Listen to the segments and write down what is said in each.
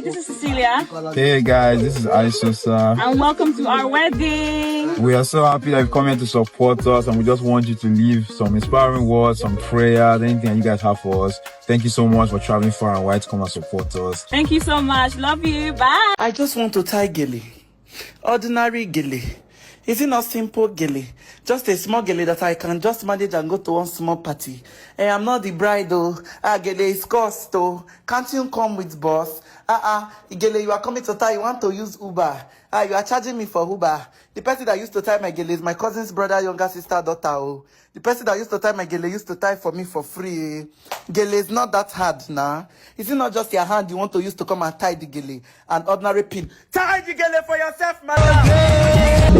Hi, this is Cecilia. Hey guys, this is Aisosa. And welcome to our wedding. We are so happy that you've come here to support us, and we just want you to leave some inspiring words, some prayers, anything you guys have for us. Thank you so much for traveling far and wide to come and support us. Thank you so much. Love you. Bye. I just want to tie gele. Ordinary gele. Is it not simple gele? Just a small gele that I can just manage and go to one small party. Hey, I'm not the bride though. Gele is cost though. Can't you come with boss? Gele, you are coming to tie. You want to use Uber. You are charging me for Uber. The person that used to tie my gele is my cousin's brother, younger sister, daughter. Oh. The person that used to tie my gele used to tie for me for free. Gele is not that hard now. Is it not just your hand you want to use to come and tie the gele? An ordinary pin. Tie the gele for yourself, man.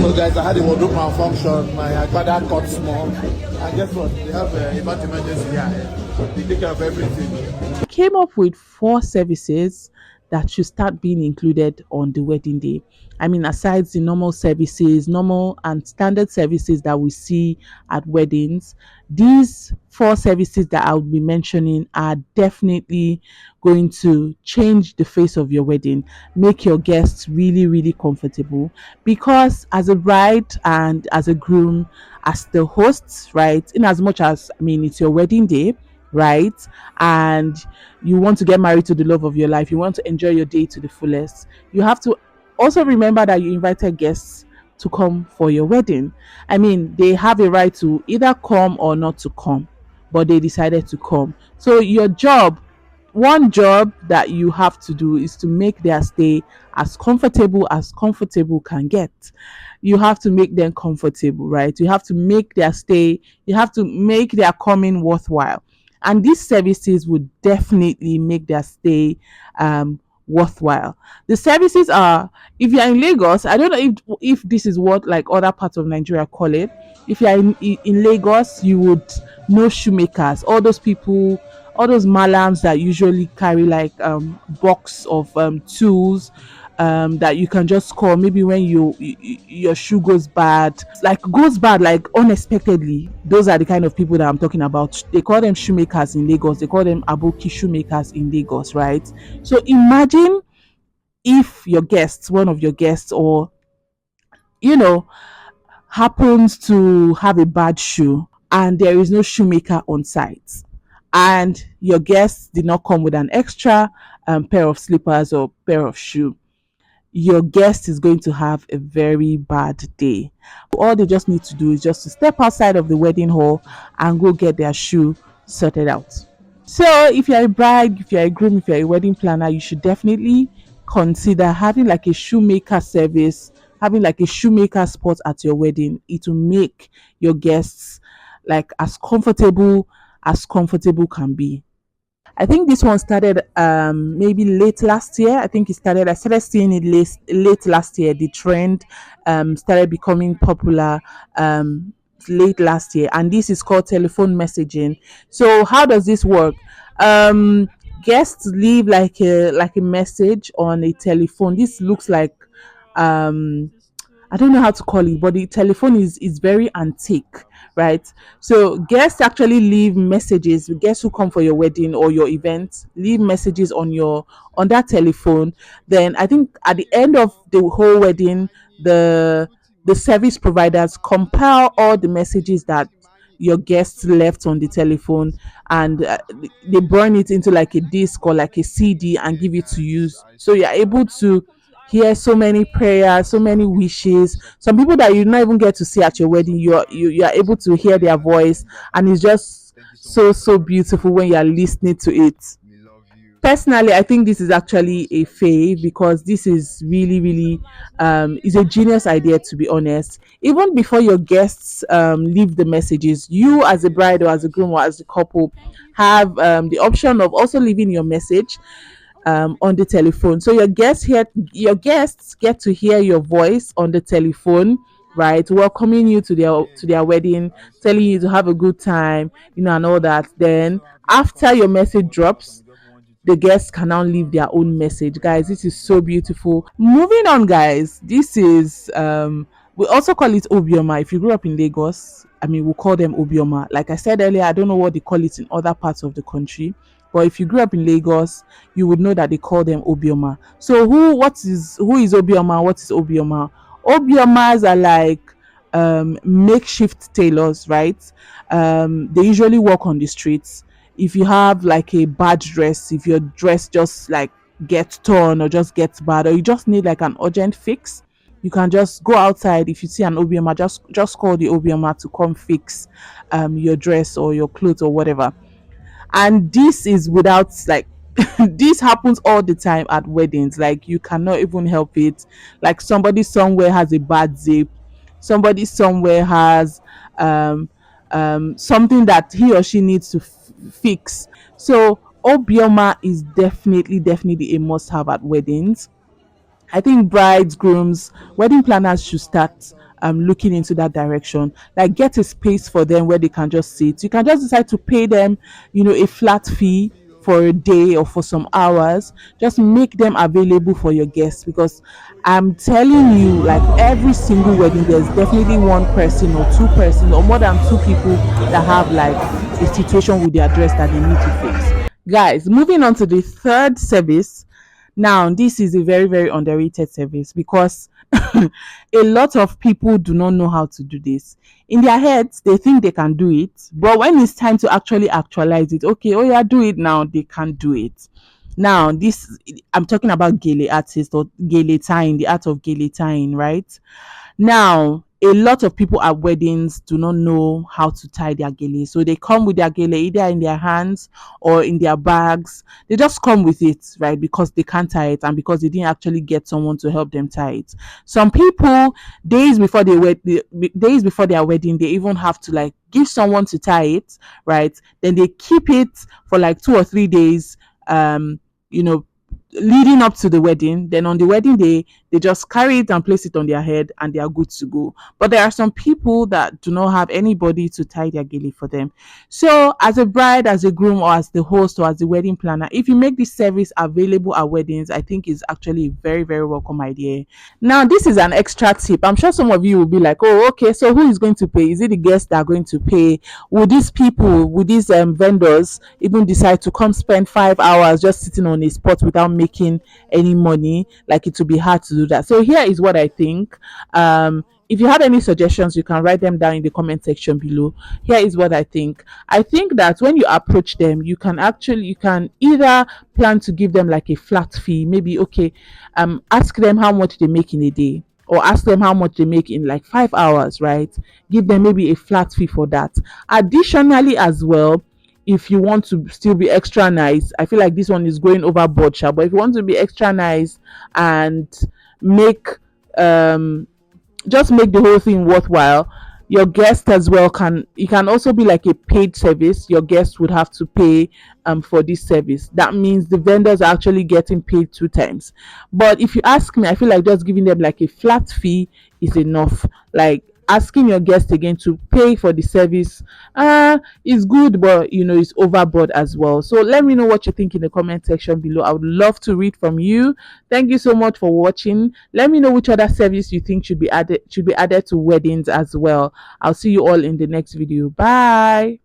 So guys, I had a wardrobe malfunction. My father cut small. And guess what? They have an emergency here. They take care of everything. I came up with 4 services that should start being included on the wedding day. I mean, aside the normal services, normal and standard services that we see at weddings, these 4 services that I will be mentioning are definitely going to change the face of your wedding, make your guests really, really comfortable. Because as a bride and as a groom, as the hosts, right, in as much as, I mean, it's your wedding day, right, and you want to get married to the love of your life, you want to enjoy your day to the fullest, you have to also remember that you invited guests to come for your wedding. I mean, they have a right to either come or not to come, but they decided to come. So your job, one job that you have to do, is to make their stay as comfortable can get. You have to make them comfortable, right? You have to make their stay, you have to make their coming worthwhile. And these services would definitely make their stay worthwhile. The services are, if you're in Lagos, I don't know if this is what like other parts of Nigeria call it. If you're in Lagos, you would know shoemakers, all those people, all those malams that usually carry like box of tools that you can just call maybe when your shoe goes bad, like unexpectedly. Those are the kind of people that I'm talking about. They call them shoemakers in Lagos. They call them aboki shoemakers in Lagos, right? So imagine if one of your guests, or happens to have a bad shoe and there is no shoemaker on site, and your guests did not come with an extra pair of slippers or pair of shoe. Your guest is going to have a very bad day. All they just need to do is just to step outside of the wedding hall and go get their shoe sorted out. So if you're a bride, if you're a groom, if you're a wedding planner, you should definitely consider having like a shoemaker service, having like a shoemaker spot at your wedding. It will make your guests like as comfortable can be. I think this one started maybe late last year. I started seeing it late last year. The trend started becoming popular late last year, and this is called telephone messaging. So how does this work? Guests leave like a message on a telephone. This looks like I don't know how to call it, but the telephone is very antique, right? So guests actually leave messages. Guests who come for your wedding or your event leave messages on that telephone. Then I think at the end of the whole wedding, the service providers compile all the messages that your guests left on the telephone, and they burn it into like a disc or like a CD and give it to you. So you're able to hear so many prayers, so many wishes. Some people that you not even get to see at your wedding, you are able to hear their voice, and it's just so beautiful when you are listening to it. Personally, I think this is actually a fave, because this is really is a genius idea, to be honest. Even before your guests leave the messages, you as a bride or as a groom or as a couple have the option of also leaving your message on the telephone. So your guests get to hear your voice on the telephone, right? Welcoming you to their wedding, telling you to have a good time, and all that. Then after your message drops, the guests can now leave their own message. Guys, this is so beautiful. Moving on, guys, this is we also call it obioma. If you grew up in Lagos, I mean, we'll call them obioma. Like I said earlier, I don't know what they call it in other parts of the country. But if you grew up in Lagos, you would know that they call them Obioma. So who is Obioma? What is Obioma? Obiomas are like makeshift tailors, right? They usually work on the streets. If you have like a bad dress, if your dress just like gets torn or just gets bad, or you just need like an urgent fix, you can just go outside. If you see an Obioma, just call the Obioma to come fix your dress or your clothes or whatever. And this is without like this happens all the time at weddings. Like you cannot even help it. Like somebody somewhere has a bad zip, somebody somewhere has um something that he or she needs to fix. So Obioma is definitely a must have at weddings. I think brides, grooms, wedding planners should start looking into that direction. Like get a space for them where they can just sit. You can just decide to pay them, a flat fee for a day or for some hours. Just make them available for your guests, because I'm telling you, like every single wedding, there's definitely one person or two person or more than two people that have like a situation with their dress that they need to fix. Guys, moving on to the third service. Now, this is a very underrated service because a lot of people do not know how to do this. In their heads, they think they can do it, but when it's time to actually actualize it, okay, oh yeah, do it now, they can't do it. Now, this I'm talking about gele artist or gele tying, the art of gele tying, right? Now, a lot of people at weddings do not know how to tie their gele. So they come with their gele either in their hands or in their bags. They just come with it, right? Because they can't tie it and because they didn't actually get someone to help them tie it. Some people, days before their wedding, they even have to like give someone to tie it, right? Then they keep it for like 2 or 3 days, you know, leading up to the wedding. Then on the wedding day, they just carry it and place it on their head and they are good to go. But there are some people that do not have anybody to tie their gele for them. So as a bride, as a groom, or as the host or as the wedding planner, if you make this service available at weddings, I think is actually a very welcome idea. Now, this is an extra tip. I'm sure some of you will be like, oh, okay, so who is going to pay? Is it the guests that are going to pay? Will these vendors even decide to come spend 5 hours just sitting on a spot without making any money? Like, it will be hard to do that. So here is what I think. If you have any suggestions, you can write them down in the comment section below. Here is what I think. I think that when you approach them, you can either plan to give them like a flat fee. Maybe, okay, ask them how much they make in a day, or ask them how much they make in like 5 hours, right? Give them maybe a flat fee for that. Additionally, as well, if you want to still be extra nice, I feel like this one is going overboard, sha, but if you want to be extra nice and make just make the whole thing worthwhile, your guest as well can also be like a paid service. Your guests would have to pay for this service. That means the vendors are actually getting paid 2 times. But if you ask me, I feel like just giving them like a flat fee is enough. Like asking your guest again to pay for the service is good, but it's overboard as well. So let me know what you think in the comment section below. I would love to read from you. Thank you so much for watching. Let me know which other service you think should be added to weddings as well. I'll see you all in the next video. Bye.